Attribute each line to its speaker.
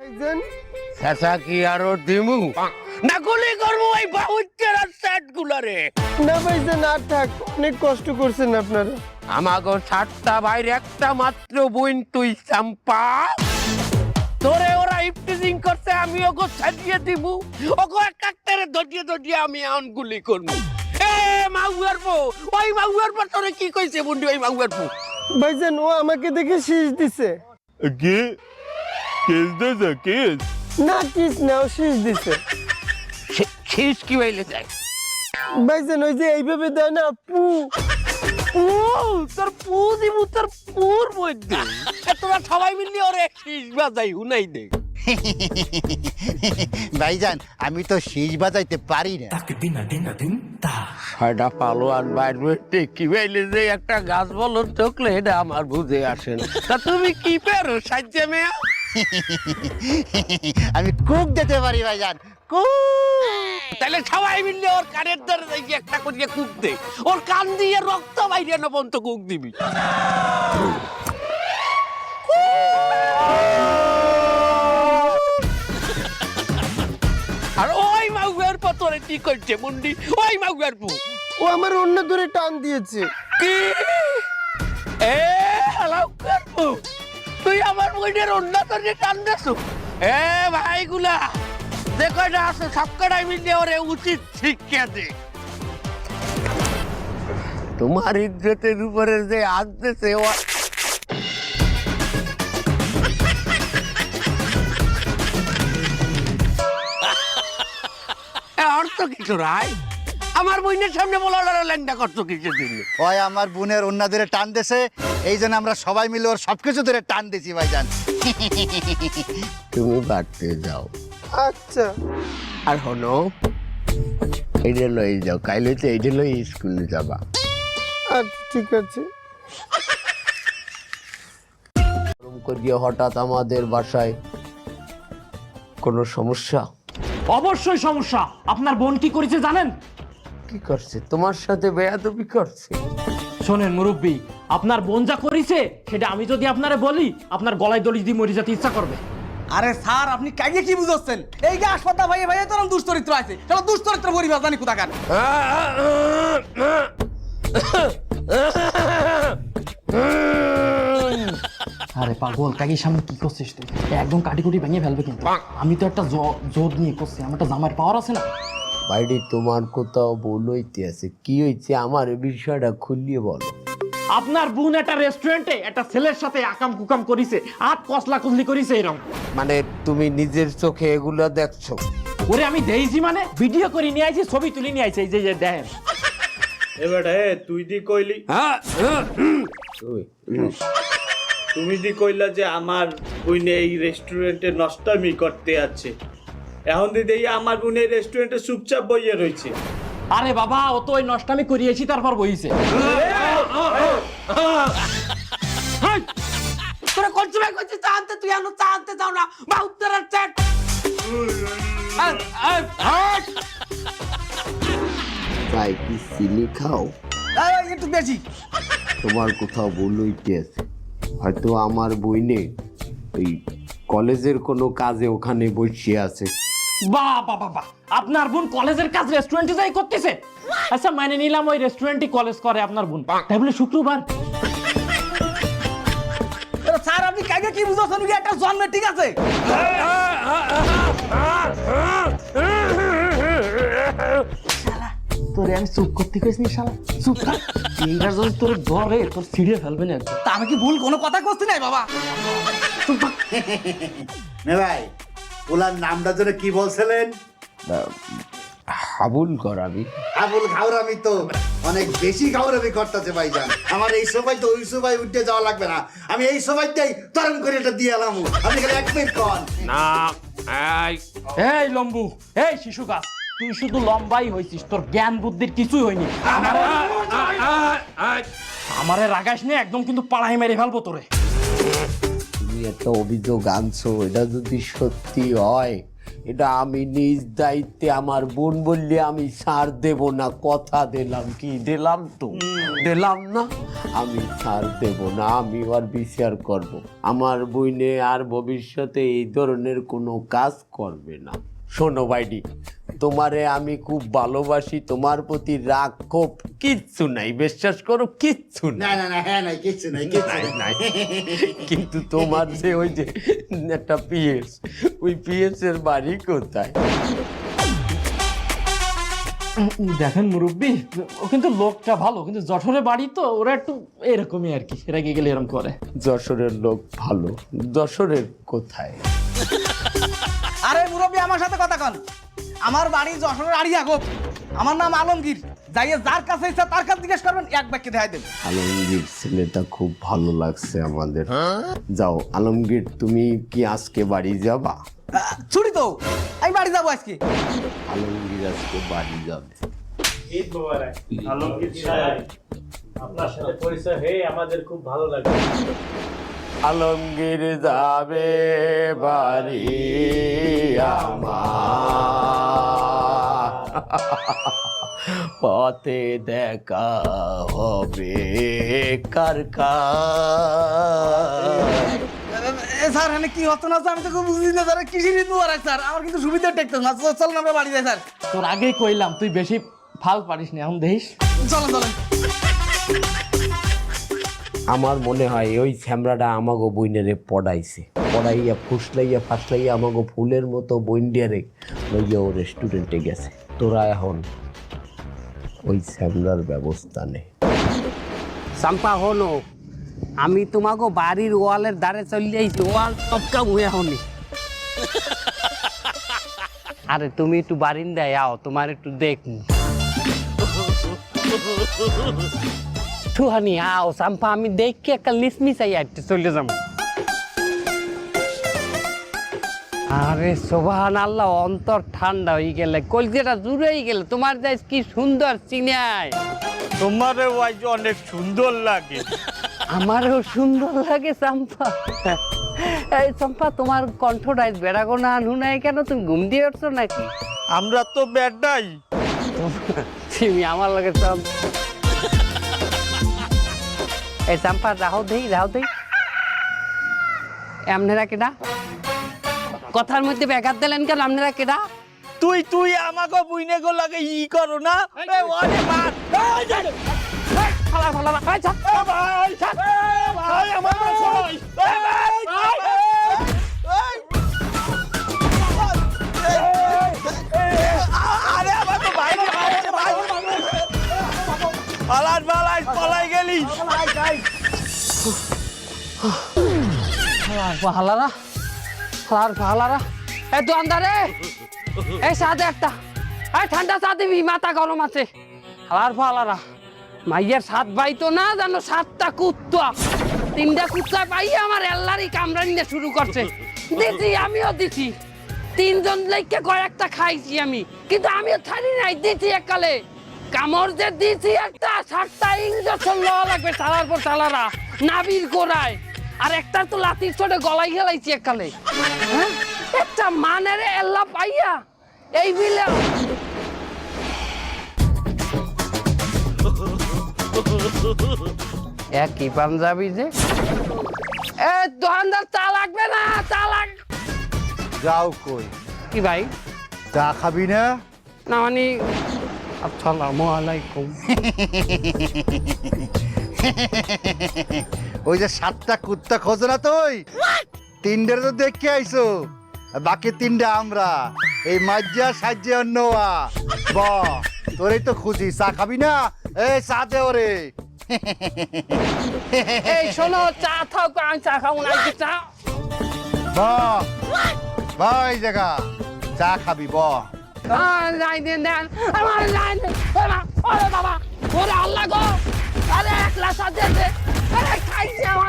Speaker 1: ভাইজান
Speaker 2: চাচা কি আরো দিমু না গুলি করবো ওই বাহুচ্চের সেট গুলারে?
Speaker 1: না ভাইজান আর থাক, অনেক কষ্ট করছেন আপনারা।
Speaker 2: আমাগো 7টা ভাইয়ের একটা মাত্র বোন তুই চাম্পা, তোরে ওরা ইফটিজিং করতে আমি ওগো ছাড়িয়ে দিমু, ওগো একাত্তরে ধরিয়ে আমি আউন গুলি করবো। এ মাউয়ার পো, ওই মাউয়ার পো তোরে কি কইছে বন্ধু? ওই মাউয়ার পো
Speaker 1: ভাইজান ও আমাকে দেখে শীষ দিছে।
Speaker 3: কি কেস দিয়েছে? কেস
Speaker 1: না কিস না, ও শীষ দিছে।
Speaker 2: শেষ কি হইলে যায়?
Speaker 1: ভাইজান ওই যে এইভাবে দেয় না পু।
Speaker 2: ও তোর পু দিমু, তোর পুর মধ্যে তোরা সবাই মিলে ওরে শীষ বাজাই হুনাই দে।
Speaker 4: ভাইজান আমি তো শীষ বাজাইতে পারি না।
Speaker 2: ছয়টা পালোয়ান বাইরে কি হইলে যে একটা গাছ বলন চকলে এটা আমার বুঝে আসে না। তা তুমি কি পেরো সাজ্জে মেয়া?
Speaker 4: আমি কুক দিতে পারি ভাইজান, কুক।
Speaker 2: তাহলে সবাই মিলে ওর কানের ধরে দেখি একটা করিয়ে কুক দে, ওর কান দিয়ে রক্ত বাইরে না পর্যন্ত কুক দিবি। আর ওই মাউয়ের পতরে কি করছে মুন্ডি? ওই মাউয়ের পু
Speaker 1: ও আমার অন্য ধরে টান দিয়েছে।
Speaker 2: কি? এ হালাও করবো, তুই আমার বইনের অন্য ধরে টান দেছো? এ ভাইগুলা যে কয়টা আছে সব কটাই মিলে ওরে উচিত শিক্ষা দে। তোমার ইজ্জতের উপরে যে হাত দিছে ও অর্থ কিছু রায় আমার বইনের সামনে বলা ল্যাংটা করছো কিসের জন্য?
Speaker 4: ওই আমার বোনের অন্য ধরে টান দিছে, এই জন্য আমরা সবাই মিলে ওর সবকিছু ধরে টান দিছি ভাইজান।
Speaker 2: তুমি বাড়তে যাও।
Speaker 1: আচ্ছা
Speaker 2: আর হনো এইটা লই যাও, কাইলে তো এইটা লই স্কুলে যাবা।
Speaker 1: আচ্ছা ঠিক আছে।
Speaker 2: করিয়ে হঠাৎ আমাদের বাসায় কোনো সমস্যা?
Speaker 5: অবশ্যই সমস্যা। আপনার বোন কি করেছে জানেন?
Speaker 2: কি করছে? তোমার সাথে বেয়াদবি করছে?
Speaker 5: শোনেন মুরব্বী, আপনার বোন যা করেছে সেটা আমি যদি আপনারে বলি আপনার গলায় দড়ি দিয়ে মরে যেতে ইচ্ছা করবে।
Speaker 6: আরে স্যার আপনি কাকে কি বুঝাচ্ছেন? এই যে হাসপাতাল ভাইয়ে ভাইয়ে তোর দুশ্চরিত্র আছে, চলো দুশ্চরিত্র পরিবার জানি কোথাকার।
Speaker 5: আরে পাগল, কাকির সামনে কি করছিস তুই? একদম কাটিকুটি ভেঙে ফেলবে কিন্তু। আমি তো একটা জোর নিয়ে করছি, আমার একটা জামার পাওয়ার আছে না।
Speaker 2: বাইরে তোমার কোথাও বলইতে আছে, কি হয়েছে আমার বিষয়টা খুলিয়ে বলো।
Speaker 5: আপনার বোন একটা রেস্টুরেন্টে একটা ছেলের সাথে আকাম কুকাম করিছে, আর কসলা কুসলি করিছে এরকম।
Speaker 2: মানে তুমি নিজের চোখে এগুলো দেখছো?
Speaker 5: ওরে আমি দেইছি মানে ভিডিও করে নিয়ে আইছি, ছবি তুলে নিয়ে আইছি, এই যে দেখেন।
Speaker 3: এবার তুই দি কইলি, তুমি দি কইলা যে আমার বোন এই রেস্টুরেন্টে নষ্টামি করতে আছে, এখন দিদি আমার বোন এই রেস্টুরেন্টে চুপচাপ বইয়ে রয়েছে।
Speaker 5: আরে বাবা, ও তো ওই নষ্টামি করিয়েছি তারপর বইছে।
Speaker 2: তোরা কোন সময় করছিস চা আনতে? তুই আনো চা আনতে যাও না বা উত্তরের চ্যাট। তাই কি চিনি খাও?
Speaker 6: একটু বেশি।
Speaker 2: তোমার কোথাও বলইতে আছে, হয়তো আমার বইনে ওই কলেজের কোনো কাজে ওখানে বসিয়ে আছে।
Speaker 5: বাহ বাহ বাহ বাহ, আপনার বোন কলেজের কাজ রেস্টুরেন্টে যাই করতেছে? আচ্ছা মানে নিলাম ওই রেস্টুরেন্টই কলেজ করে আপনার বোন, তাই বলে শুক্রবার?
Speaker 6: স্যার আপনি কাকে কি বুঝাচ্ছেন? একটা জন্মে ঠিক আছে।
Speaker 5: তোরে আমি চুপ করতে কইছি শালা, চুপ থাক। এইটা যদি তোর ধরে তোর ছিড়ে ফেলবে না একদম।
Speaker 6: তা আমি কি ভুল কোনো কথা করছি নাই বাবা?
Speaker 4: নে ভাই, ওলার নামটা যেন কি বলছিলেন?
Speaker 2: হাবুল করাবি।
Speaker 4: আবুল ঘাউরামি তো অনেক বেশি ঘাউরামি করতেছে ভাইজান। আমার এই সময় তো ওই সময় উঠে যাওয়া লাগবে না, আমি এই সময়টাই তরম করে এটা দিয়ে এলাম। আপনি খালি এক মিনিট কন
Speaker 2: না
Speaker 5: এই লম্বু, এই শিশু গাছ, তুই শুধু লম্বাই হইছিস, তোর জ্ঞান বুদ্ধির কিছুই হয়নি। আমারে রাগাইস নে একদম, কিন্তু পাড়াই মেরে ফেলবো তোরে।
Speaker 2: তুমি একটা অভিযোগ আনছো, এটা যদি সত্যি হয় এটা আমি নিজ দায়িত্বে আমার বোন বললে আমি ছাড় দেব না, কথা দিলাম। কি দিলাম? তো দিলাম না, আমি ছাড় দেব না, আমি আর বিচার করব। আমার বোনে আর ভবিষ্যতে এই ধরনের কোনো কাজ করবে না। শোনো বাইডি, তোমারে আমি খুব ভালোবাসি, তোমার প্রতি রাগ ক্ষোভ কিচ্ছু নাই, বিশ্বাস করো, কিচ্ছু
Speaker 4: না
Speaker 2: নাই।
Speaker 4: না না, হ্যাঁ নাই, কিচ্ছু নাই, কিচ্ছু নাই।
Speaker 2: নাই। কিন্তু তোমার যে ওই যে একটা পিএস, ওই পিএস এর বাড়ি কোথায়?
Speaker 5: দেখেন মুরব্বি, ও কিন্তু লোকটা ভালো, কিন্তু জঠরে বাড়ি তো ওরা একটু এরকমই আর কি, রেগে গেলে এরকম করে।
Speaker 2: যশোরের লোক ভালো, যশোরের কোথায়?
Speaker 6: আরে মুরব্বী আমার সাথে কথা কন। আমার বাড়ি যশোরের আড়িয়া গোপ। আমার নাম আলমগীর। যাইয়ে যার কাছে ইচ্ছা তার কাছে জিজ্ঞেস করবেন, এক বাক্যে দেখাই দেবেন।
Speaker 2: আলমগীর ছেলেটা খুব ভালো লাগছে আমাদের। যাও আলমগীর, তুমি কি আজকে বাড়ি যাবা?
Speaker 6: ছুটি তো, আমি বাড়ি যাবো আজকে।
Speaker 2: আলমগীর আজকে বাড়ি যাবে।
Speaker 3: ঈদ মোবারক আলমগীর সাহেব, আপনার সাথে পরিচয় হয়ে আমাদের খুব ভালো লাগে।
Speaker 2: আলমগীর যাবে বাড়ি আমার, পথে দেখা হবে কার কার।
Speaker 6: স্যার এখানে কি হতো না আমি তো খুব বুঝি না স্যার। কিসের ঈদ মোবারক স্যার? আমার কিন্তু সুবিধা টেকতো না। চলুন আমরা বাড়ি যাই স্যার।
Speaker 5: তোর আগেই কইলাম তুই বেশি ফাল পারিস না, এখন দেখিস।
Speaker 6: চলেন চলেন।
Speaker 2: আমার মনে হয় ওই ছ্যামড়াটা আমাগো বইনেরে পড়াইছে, পড়াইয়া ফুসলাইয়া ফাসলাইয়া আমাগো ফুলের মতো বইন্ডিয়ারে লইয়া ও রেস্টুরেন্টে গেছে। তোরা এখন ওই ছ্যামড়ার ব্যবস্থা নে।
Speaker 7: চাম্পা হলো, আমি তোমাকে বাড়ির ওয়ালের ধারে চলে আইছি, ওয়াল টপকা মুয়ে হনি। আরে তুমি একটু বারিন্দায় আও, তোমার একটু দেখুন। তুহানি আও চাম্পা, আমি দেখি একটা লিসমিসাই আইতে চলে যাবো। আরে সোবাহান আল্লাহ, অন্তর ঠান্ডা হয়ে গেলে, কলজেটা জুড়েই গেলে। তোমার যাই কি সুন্দর চিনায়।
Speaker 3: তোমারে ওই অনেক সুন্দর লাগে।
Speaker 7: আমারও সুন্দর লাগে চাম্পা। এই চাম্পা, তোমার কণ্ঠটা বেড়াগো না নুনাই কেন? তুমি ঘুম দিয়ে উঠছো নাকি?
Speaker 3: আমরা তো বেডাই।
Speaker 7: তুমি আমার লাগে চাম্পা। এই চাম্পা, রাহো দেই রাহো দেই। আপনারা কেডা? কথার মধ্যে ব্যাঘাত দিলেন কেন? আপনারা কেডা?
Speaker 3: তুই আমাকে বুইনে গো লাগে ই করো না। এ ওরে মার।
Speaker 7: ফালা ফালা ভাই, ছাড় ভাই, ছাড় ভাই, আমার ভাই।
Speaker 3: আরে আমার তো ভাই ভাই পালাই গেলি।
Speaker 7: হালারা হালারা, এই তো আন্দারে, এই সাথে একটা, এই ঠান্ডা চা দিবি, মাথা গরম আছে। হালারা মাইয়ের সাত ভাই তো না জানো, সাতটা কুত্তা, তিনটা কুত্তা পাই আমার এল্লারই কামড়ানি শুরু করছে। দিছি, আমিও দিছি, তিনজন লাইকে কয়েকটা খাইছি আমি, কিন্তু আমিও ছাড়ি নাই, দিছি এককালে। কামড় যে দিছি একটা, 7টা ইঞ্জেকশন লওয়া লাগবে চালার পর চালারা, নাবির গোড়ায়। আর একটা তো লাতির ছোটে গলায় গেলাইছি এককালে। হ্যাঁ, একটা মানের এল্লা পাইয়া এই বিলে একই পাঞ্জাবি যে। এ দোকানদার, চা লাগবে না? চা লাগ
Speaker 4: যাও কই,
Speaker 7: কি ভাই?
Speaker 4: চা খাবি না?
Speaker 7: না মানে, আসসালামু আলাইকুম।
Speaker 4: ওই যে 7টা কুত্তা খোঁজো না তুই, 3টার তো দেখে আইসো, বাকি 3টা আমরা। এই মাজ্জা সাজ্জা নোয়া ব তোরই তো খুঁজি। চা খাবি না? এই চা দে ওরে।
Speaker 7: এই শোনো, চা খাও, আমি চা খাবো না, চা
Speaker 4: ভাই জায়গা চা খাবি ব।
Speaker 7: যাই দেন দেন, আমার যাই দেন। ওরে বাবা, ওরে আল্লাহ গো, আরে 1 গ্লাস আছে, আরে খাইছি আমার।